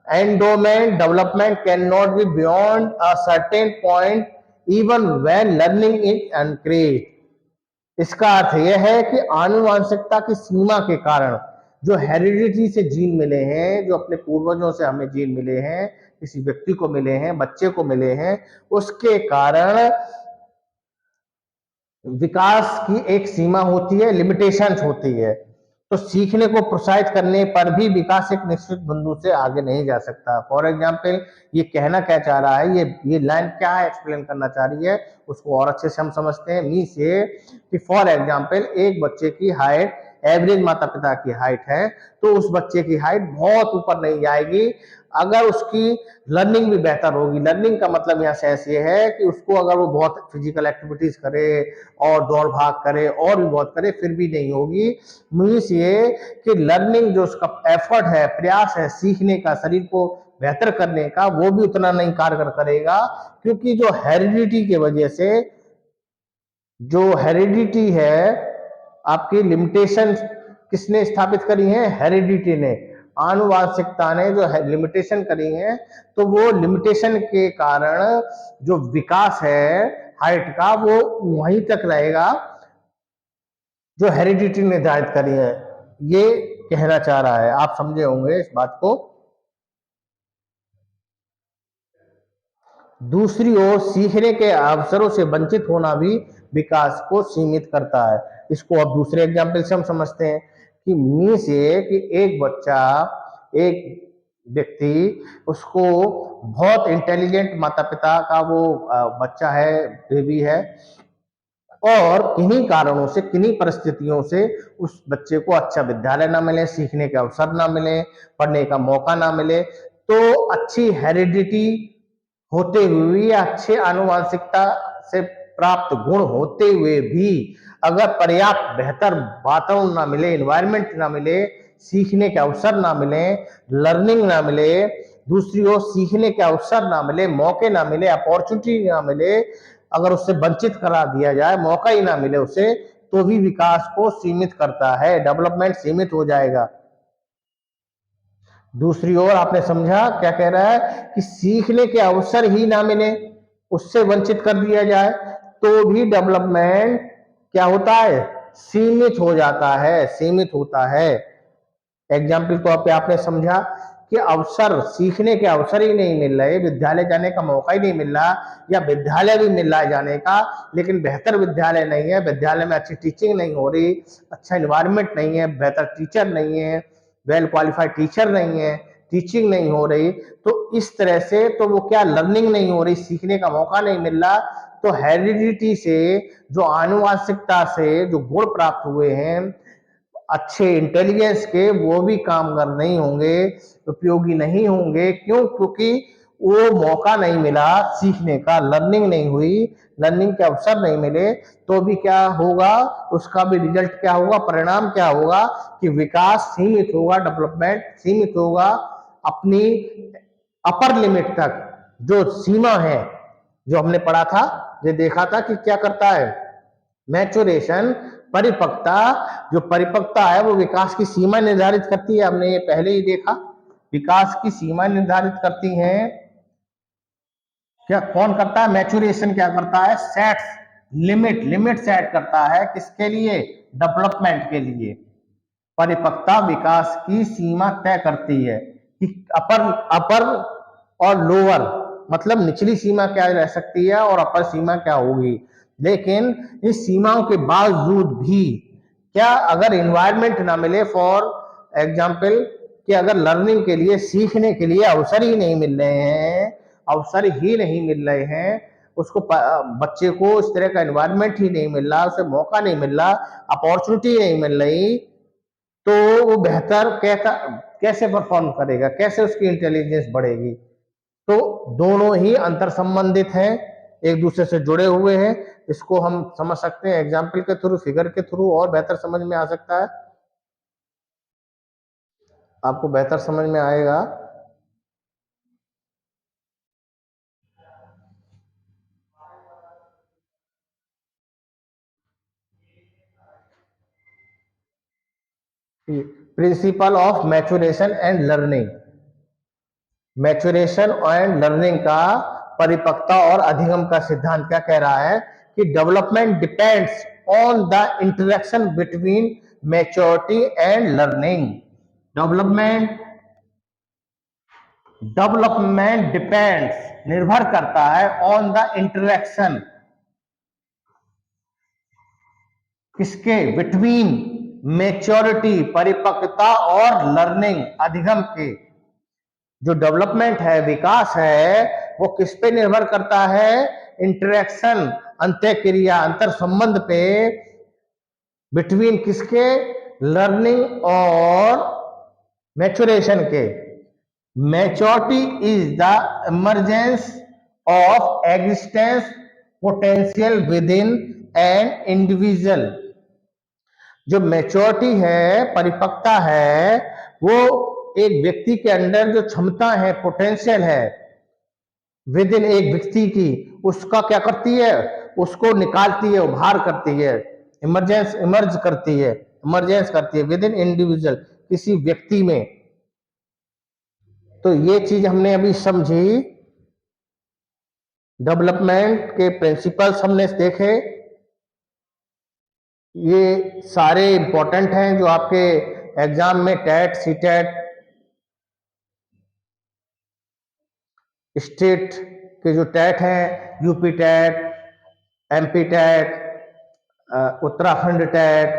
A: Endowment development can not be beyond a certain point even when learning is encouraged. इसका अर्थ यह है कि आनुवंशिकता की सीमा के कारण जो हेरिडिटी से जीन मिले हैं, जो अपने पूर्वजों से हमें जीन मिले हैं, किसी व्यक्ति को मिले हैं, बच्चे को मिले हैं, उसके कारण विकास की एक सीमा होती है, लिमिटेशंस होती है। तो सीखने को प्रोत्साहित करने पर भी विकास एक निश्चित बिंदु से आगे नहीं जा सकता। फॉर एग्जाम्पल, ये कहना क्या चाह रहा है, ये लाइन क्या है एक्सप्लेन करना चाह रही है, उसको और अच्छे से हम समझते हैं। मीन्स ये कि फॉर एग्जाम्पल एक बच्चे की हाइट, एवरेज माता पिता की हाइट है, तो उस बच्चे की हाइट बहुत ऊपर नहीं जाएगी अगर उसकी लर्निंग भी बेहतर होगी। लर्निंग का मतलब यहाँ सेंस ये है कि उसको अगर वो बहुत फिजिकल एक्टिविटीज करे और दौड़ भाग करे और भी बहुत करे, फिर भी नहीं होगी। मीन्स ये कि लर्निंग, जो उसका एफर्ट है, प्रयास है सीखने का, शरीर को बेहतर करने का, वो भी उतना नहीं कारगर करेगा। क्योंकि जो हेरिडिटी की वजह से, जो हेरिडिटी है, आपकी लिमिटेशन किसने स्थापित करी है, हेरिडिटी ने। आनुवांशिकता ने जो है लिमिटेशन करी है, तो वो लिमिटेशन के कारण जो विकास है हाइट का वो वहीं तक रहेगा जो हेरिडिटी निर्धारित करी है। ये कहना चाह रहा है, आप समझे होंगे इस बात को। दूसरी ओर सीखने के अवसरों से वंचित होना भी विकास को सीमित करता है। इसको अब दूसरे एग्जाम्पल से हम समझते हैं कि मीन्स ये कि एक बच्चा, एक व्यक्ति, उसको बहुत इंटेलिजेंट माता पिता का वो बच्चा है, बेबी है, और किन्हीं कारणों से, किन्हीं परिस्थितियों से उस बच्चे को अच्छा विद्यालय ना मिले, सीखने के अवसर ना मिले, पढ़ने का मौका ना मिले, तो अच्छी हेरिडिटी होते हुए या अच्छे आनुवांशिकता से प्राप्त गुण होते हुए भी अगर पर्याप्त बेहतर वातावरण ना मिले, इन्वायरमेंट ना मिले, सीखने के अवसर ना मिले, लर्निंग ना मिले, दूसरी ओर सीखने के अवसर ना मिले, मौके ना मिले, अपॉर्चुनिटी ना मिले, अगर उससे वंचित करा दिया जाए, मौका ही ना मिले उसे, तो भी विकास को सीमित करता है, डेवलपमेंट सीमित हो जाएगा। दूसरी ओर आपने समझा क्या कह रहा है कि सीखने के अवसर ही ना मिले, उससे वंचित कर दिया जाए, तो भी डेवलपमेंट क्या होता है, सीमित हो जाता है, सीमित होता है। एग्जाम्पल तो पे आपने समझा कि अवसर, सीखने के अवसर ही नहीं मिल रहे, विद्यालय जाने का मौका ही नहीं मिल रहा, या विद्यालय भी मिल रहा है जाने का, लेकिन बेहतर विद्यालय नहीं है, विद्यालय में अच्छी टीचिंग नहीं हो रही, अच्छा इन्वायरमेंट नहीं है, बेहतर टीचर नहीं है, वेल क्वालिफाइड टीचर नहीं है, टीचिंग नहीं हो रही, तो इस तरह से तो वो क्या, लर्निंग नहीं हो रही, सीखने का मौका नहीं मिल रहा, तो हेरिडिटी से, जो आनुवांशिकता से जो गुण प्राप्त हुए हैं अच्छे इंटेलिजेंस के, वो भी कामगार नहीं होंगे, उपयोगी नहीं होंगे। क्यों? क्योंकि वो मौका नहीं मिला सीखने का, लर्निंग नहीं हुई, लर्निंग के अवसर नहीं मिले, तो भी क्या होगा, उसका भी रिजल्ट क्या होगा, परिणाम क्या होगा कि विकास सीमित होगा, डेवलपमेंट सीमित होगा, अपनी अपर लिमिट तक, जो सीमा है, जो हमने पढ़ा था, ये देखा था कि क्या करता है, मैचुरेशन, परिपक्वता, जो परिपक्वता है वो विकास की सीमा निर्धारित करती है, हमने ये पहले ही देखा, विकास की सीमा निर्धारित करती है। क्या कौन करता है, मैचुरेशन क्या करता है, सेट्स लिमिट, लिमिट सेट करता है, किसके लिए, डेवलपमेंट के लिए। परिपक्वता विकास की सीमा तय करती है कि अपर, अपर और लोअर, मतलब निचली सीमा क्या रह सकती है और अपर सीमा क्या होगी। लेकिन इस सीमाओं के बावजूद भी क्या, अगर इन्वायरमेंट ना मिले, फॉर एग्जाम्पल कि अगर लर्निंग के लिए, सीखने के लिए अवसर ही नहीं मिल रहे हैं, अवसर ही नहीं मिल रहे हैं, उसको बच्चे को इस तरह का इन्वायरमेंट ही नहीं मिल रहा, उसे मौका नहीं मिल रहा, अपॉर्चुनिटी नहीं मिल रही, तो वो बेहतर कैसे परफॉर्म करेगा, कैसे उसकी इंटेलिजेंस बढ़ेगी। तो दोनों ही अंतर संबंधित हैं, एक दूसरे से जुड़े हुए हैं। इसको हम समझ सकते हैं एग्जाम्पल के थ्रू, फिगर के थ्रू, और बेहतर समझ में आ सकता है, आपको बेहतर समझ में आएगा। Principle of maturation and learning, maturation and learning का, परिपक्वता और अधिगम का सिद्धांत क्या कह रहा है कि development depends on the interaction between maturity and learning. Development, development depends, निर्भर करता है, ऑन द इंटरेक्शन, किसके, बिटवीन मैच्योरिटी, परिपक्वता, और लर्निंग, अधिगम के। जो डेवलपमेंट है, विकास है, वो किस पे निर्भर करता है, इंटरेक्शन, अंतःक्रिया, अंतर संबंध पे, बिटवीन किसके, लर्निंग और मैचुरेशन के। Maturity is the emergence of existence potential with in an individual. जो मैच्योरिटी है, परिपक्वता है, वो एक व्यक्ति के अंदर जो क्षमता है, पोटेंशियल है, विद इन एक व्यक्ति की, उसका क्या करती है, उसको निकालती है, उभार करती है, इमरजेंस, इमर्ज करती है, इमरजेंस करती है, विद इन इंडिविजुअल, किसी व्यक्ति में। तो ये चीज हमने अभी समझी, डेवलपमेंट के प्रिंसिपल्स हमने देखे, ये सारे इंपॉर्टेंट हैं जो आपके एग्जाम में टेट, सीटेट, स्टेट के जो टेट हैं, UP TET, MP TET, Uttarakhand TET,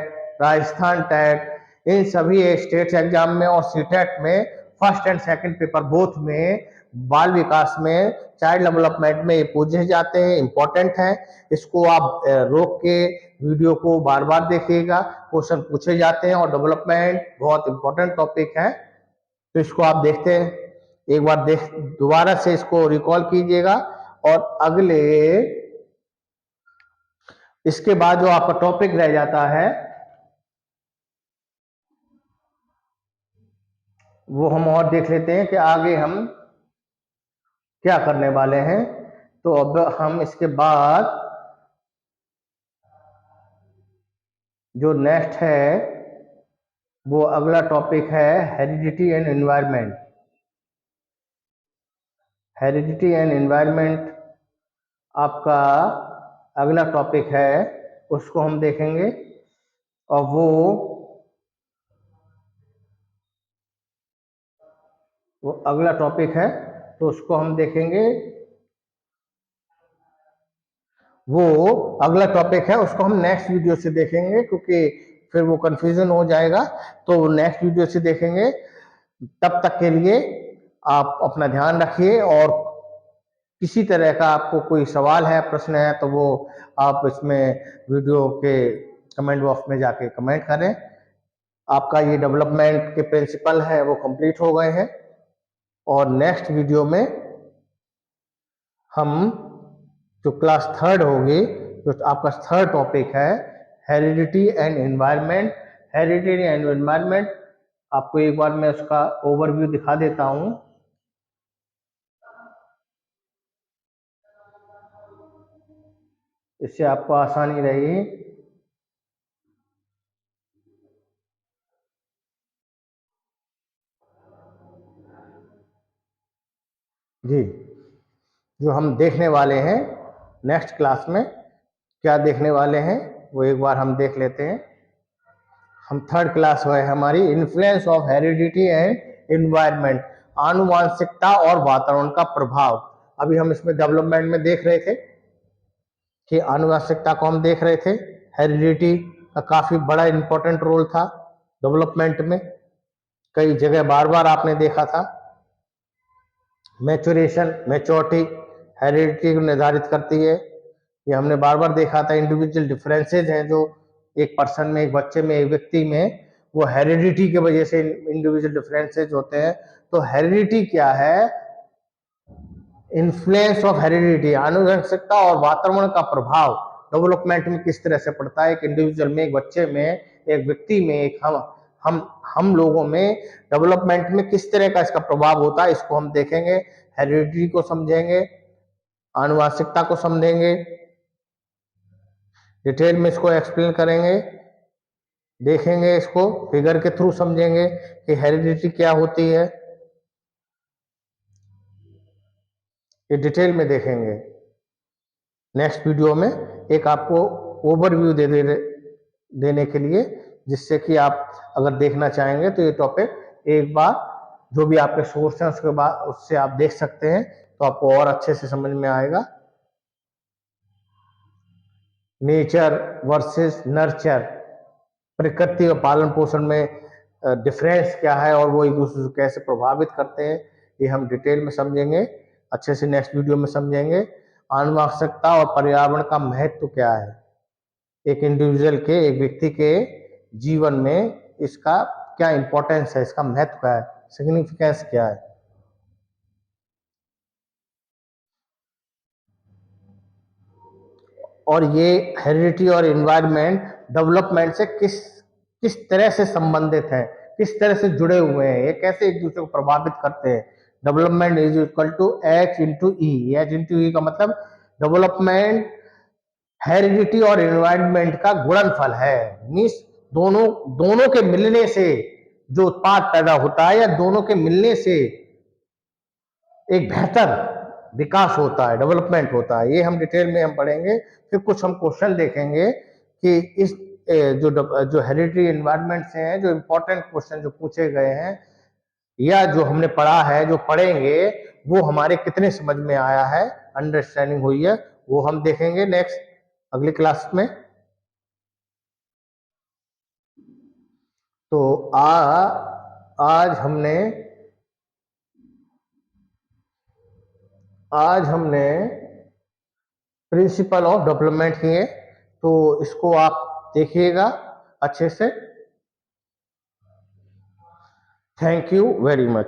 A: Rajasthan TET, इन सभी स्टेट एग्जाम में और सीटेट में first and second paper both में बाल विकास में, चाइल्ड डेवलपमेंट में ये पूछे जाते हैं, इंपॉर्टेंट है। इसको आप रोक के वीडियो को बार बार देखिएगा, क्वेश्चन पूछे जाते हैं और डेवलपमेंट बहुत इंपॉर्टेंट टॉपिक है, तो इसको आप देखते हैं, एक बार दोबारा से इसको रिकॉल कीजिएगा। और अगले इसके बाद जो आपका टॉपिक रह जाता है वो हम और देख लेते हैं कि आगे हम क्या करने वाले हैं। तो अब हम इसके बाद जो नेक्स्ट है वो अगला टॉपिक है heredity and environment. Heredity and environment आपका अगला टॉपिक है, उसको हम देखेंगे। और वो अगला टॉपिक है तो उसको हम देखेंगे, वो अगला टॉपिक है उसको हम नेक्स्ट वीडियो से देखेंगे, क्योंकि फिर वो कंफ्यूजन हो जाएगा, तो नेक्स्ट वीडियो से देखेंगे। तब तक के लिए आप अपना ध्यान रखिए, और किसी तरह का आपको कोई सवाल है, प्रश्न है, तो वो आप इसमें वीडियो के कमेंट बॉक्स में जाके कमेंट करें। आपका ये डेवलपमेंट के प्रिंसिपल है वो कंप्लीट हो गए हैं, और नेक्स्ट वीडियो में हम जो क्लास थर्ड होगी, जो आपका थर्ड टॉपिक है heredity and environment. Heredity and environment आपको एक बार मैं उसका ओवरव्यू दिखा देता हूं, इससे आपको आसानी रहेगी। जी, जो हम देखने वाले हैं नेक्स्ट क्लास में, क्या देखने वाले हैं वो एक बार हम देख लेते हैं। हम थर्ड क्लास है हमारी, influence of heredity and environment, आनुवांशिकता और वातावरण का प्रभाव। अभी हम इसमें डेवलपमेंट में देख रहे थे कि आनुवांशिकता को हम देख रहे थे, हेरिडिटी का काफी बड़ा इंपॉर्टेंट रोल था डेवलपमेंट में, कई जगह बार बार आपने देखा था। मैच्योरेशन, मैच्योरिटी हेरिडिटी को निर्धारित करती है, ये हमने बार बार देखा था। इंडिविजुअल डिफरेंसेज हैं जो एक पर्सन में, एक बच्चे में, एक व्यक्ति में, वो हेरिडिटी की वजह से इंडिविजुअल डिफरेंसेज होते हैं। तो हेरिडिटी क्या है, इन्फ्लुएंस ऑफ हेरिडिटी, आनुवंशिकता और वातावरण का प्रभाव डेवलपमेंट में किस तरह से पड़ता है, एक इंडिविजुअल में, एक बच्चे में, एक व्यक्ति में, एक हम लोगों में डेवलपमेंट में किस तरह का इसका प्रभाव होता है, इसको हम देखेंगे। हेरिडिटी को समझेंगे, आनुवंशिकता को समझेंगे, डिटेल में इसको एक्सप्लेन करेंगे, देखेंगे, इसको फिगर के थ्रू समझेंगे कि हेरिडिटी क्या होती है, ये डिटेल में देखेंगे नेक्स्ट वीडियो में, एक आपको ओवरव्यू देने के लिए, जिससे कि आप अगर देखना चाहेंगे तो ये टॉपिक एक बार जो भी आपके सोर्स हैं उसके बाद उससे आप देख सकते हैं, तो आपको और अच्छे से समझ में आएगा। नेचर वर्सेस नर्चर, प्रकृति और पालन पोषण में डिफरेंस क्या है और वो एक दूसरे को कैसे प्रभावित करते हैं, ये हम डिटेल में समझेंगे, अच्छे से नेक्स्ट वीडियो में समझेंगे। आनुवंशिकता और पर्यावरण का महत्व क्या है, एक इंडिविजुअल के, एक व्यक्ति के जीवन में इसका क्या इंपॉर्टेंस है, इसका महत्व क्या है, सिग्निफिकेंस क्या है। और ये हेरिडिटी और एनवायरनमेंट डेवलपमेंट से किस किस तरह से संबंधित है, किस तरह से जुड़े हुए हैं, ये कैसे एक दूसरे को प्रभावित करते हैं। Development is equal to H into E, H into E का मतलब डेवलपमेंट हेरिडिटी और एनवायरनमेंट का गुणनफल है, मीन्स दोनों दोनों के मिलने से जो उत्पाद पैदा होता है, या दोनों के मिलने से एक बेहतर विकास होता है, डेवलपमेंट होता है। ये हम डिटेल में हम पढ़ेंगे। फिर कुछ हम क्वेश्चन देखेंगे कि इस जो हेरिडिटरी एनवायरनमेंट से हैं, जो इम्पोर्टेंट क्वेश्चन जो पूछे गए हैं या जो हमने पढ़ा है, जो पढ़ेंगे, वो हमारे कितने समझ में आया है, अंडरस्टैंडिंग हुई है, वो हम देखेंगे नेक्स्ट अगली क्लास में। तो आज हमने प्रिंसिपल ऑफ डेवलपमेंट किए, तो इसको आप देखिएगा अच्छे से। Thank you very much.